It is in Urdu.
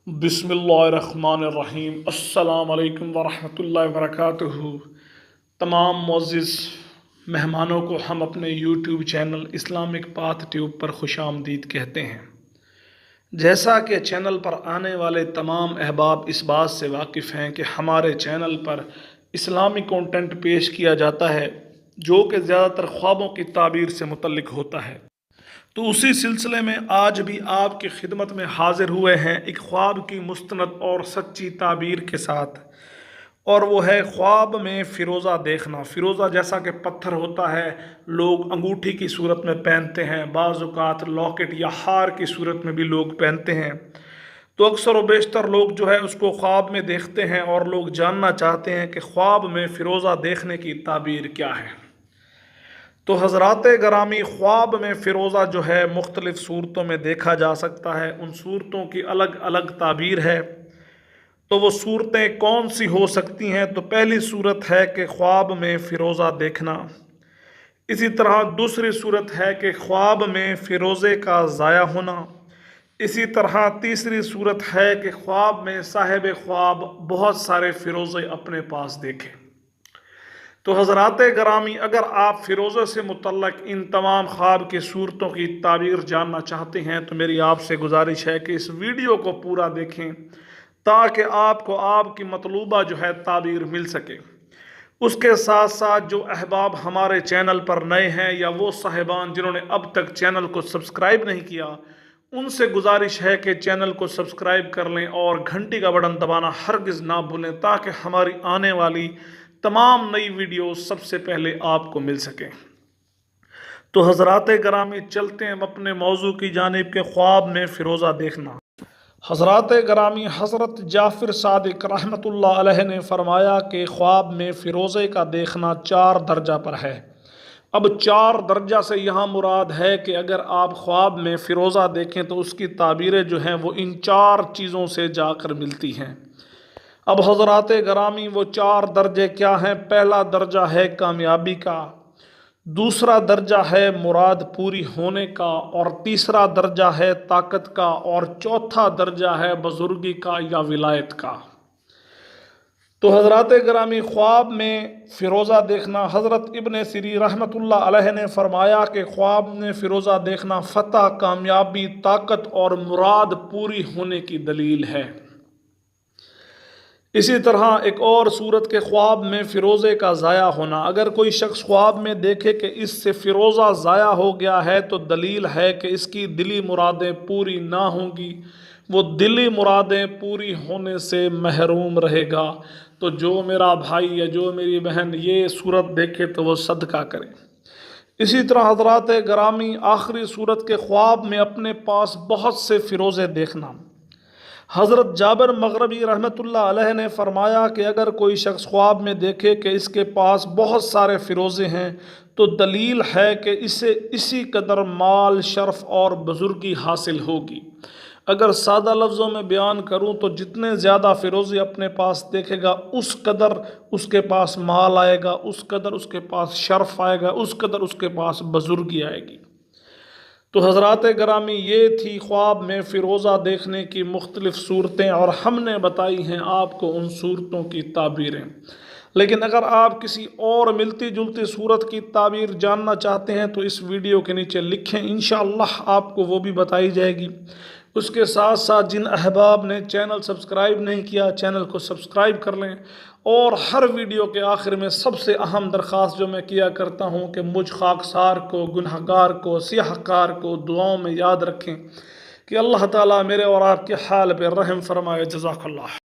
بسم اللہ الرحمن الرحیم۔ السلام علیکم ورحمۃ اللہ وبرکاتہ۔ تمام معزز مہمانوں کو ہم اپنے YouTube channel Islamic path tube پر خوش آمدید کہتے ہیں۔ جیسا کہ چینل پر آنے والے تمام احباب اس بات سے واقف ہیں کہ ہمارے چینل پر اسلامی کنٹینٹ پیش کیا جاتا ہے جو کہ زیادہ تر خوابوں کی تعبیر سے متعلق ہوتا ہے، تو اسی سلسلے میں آج بھی آپ کی خدمت میں حاضر ہوئے ہیں ایک خواب کی مستند اور سچی تعبیر کے ساتھ، اور وہ ہے خواب میں فیروزہ دیکھنا۔ فیروزہ جیسا کہ پتھر ہوتا ہے، لوگ انگوٹھی کی صورت میں پہنتے ہیں، بعض اوقات لاکٹ یا ہار کی صورت میں بھی لوگ پہنتے ہیں، تو اکثر و بیشتر لوگ جو ہے اس کو خواب میں دیکھتے ہیں اور لوگ جاننا چاہتے ہیں کہ خواب میں فیروزہ دیکھنے کی تعبیر کیا ہے۔ تو حضرات گرامی، خواب میں فیروزہ جو ہے مختلف صورتوں میں دیکھا جا سکتا ہے، ان صورتوں کی الگ الگ تعبیر ہے۔ تو وہ صورتیں کون سی ہو سکتی ہیں؟ تو پہلی صورت ہے کہ خواب میں فیروزہ دیکھنا، اسی طرح دوسری صورت ہے کہ خواب میں فیروزے کا ضائع ہونا، اسی طرح تیسری صورت ہے کہ خواب میں صاحب خواب بہت سارے فیروزے اپنے پاس دیکھیں۔ تو حضرات گرامی، اگر آپ فیروزے سے متعلق ان تمام خواب کی صورتوں کی تعبیر جاننا چاہتے ہیں تو میری آپ سے گزارش ہے کہ اس ویڈیو کو پورا دیکھیں تاکہ آپ کو آپ کی مطلوبہ جو ہے تعبیر مل سکے۔ اس کے ساتھ ساتھ جو احباب ہمارے چینل پر نئے ہیں یا وہ صاحبان جنہوں نے اب تک چینل کو سبسکرائب نہیں کیا، ان سے گزارش ہے کہ چینل کو سبسکرائب کر لیں اور گھنٹی کا بٹن دبانا ہرگز نہ بھولیں تاکہ ہماری آنے والی تمام نئی ویڈیوز سب سے پہلے آپ کو مل سکیں۔ تو حضرات گرامی، چلتے ہیں اپنے موضوع کی جانب کے خواب میں فیروزہ دیکھنا۔ حضرات گرامی، حضرت جعفر صادق رحمۃ اللہ علیہ نے فرمایا کہ خواب میں فیروزے کا دیکھنا 4 درجہ پر ہے۔ اب 4 درجہ سے یہاں مراد ہے کہ اگر آپ خواب میں فیروزہ دیکھیں تو اس کی تعبیریں جو ہیں وہ ان 4 چیزوں سے جا کر ملتی ہیں۔ اب حضرات گرامی، وہ 4 درجے کیا ہیں؟ پہلا درجہ ہے کامیابی کا، دوسرا درجہ ہے مراد پوری ہونے کا، اور تیسرا درجہ ہے طاقت کا، اور چوتھا درجہ ہے بزرگی کا یا ولایت کا۔ تو حضرات گرامی، خواب میں فیروزہ دیکھنا، حضرت ابن سیرین رحمۃ اللہ علیہ نے فرمایا کہ خواب میں فیروزہ دیکھنا فتح، کامیابی، طاقت اور مراد پوری ہونے کی دلیل ہے۔ اسی طرح ایک اور صورت کے خواب میں فیروزے کا ضائع ہونا، اگر کوئی شخص خواب میں دیکھے کہ اس سے فیروزہ ضائع ہو گیا ہے تو دلیل ہے کہ اس کی دلی مرادیں پوری نہ ہوں گی، وہ دلی مرادیں پوری ہونے سے محروم رہے گا۔ تو جو میرا بھائی یا جو میری بہن یہ صورت دیکھے تو وہ صدقہ کرے۔ اسی طرح حضرات گرامی، آخری صورت کے خواب میں اپنے پاس بہت سے فیروزے دیکھنا، حضرت جابر مغربی رحمۃ اللہ علیہ نے فرمایا کہ اگر کوئی شخص خواب میں دیکھے کہ اس کے پاس بہت سارے فیروزے ہیں تو دلیل ہے کہ اسے اسی قدر مال، شرف اور بزرگی حاصل ہوگی۔ اگر سادہ لفظوں میں بیان کروں تو جتنے زیادہ فیروزے اپنے پاس دیکھے گا اس قدر اس کے پاس مال آئے گا، اس قدر اس کے پاس شرف آئے گا، اس قدر اس کے پاس بزرگی آئے گی۔ تو حضرات گرامی، یہ تھی خواب میں فیروزہ دیکھنے کی مختلف صورتیں، اور ہم نے بتائی ہیں آپ کو ان صورتوں کی تعبیریں۔ لیکن اگر آپ کسی اور ملتی جلتی صورت کی تعبیر جاننا چاہتے ہیں تو اس ویڈیو کے نیچے لکھیں، انشاءاللہ آپ کو وہ بھی بتائی جائے گی۔ اس کے ساتھ ساتھ جن احباب نے چینل سبسکرائب نہیں کیا، چینل کو سبسکرائب کر لیں، اور ہر ویڈیو کے آخر میں سب سے اہم درخواست جو میں کیا کرتا ہوں کہ مجھ خاکسار کو، گنہگار کو، سیاہ کار کو دعاؤں میں یاد رکھیں کہ اللہ تعالیٰ میرے اور آپ کے حال پہ رحم فرمائے۔ جزاک اللہ۔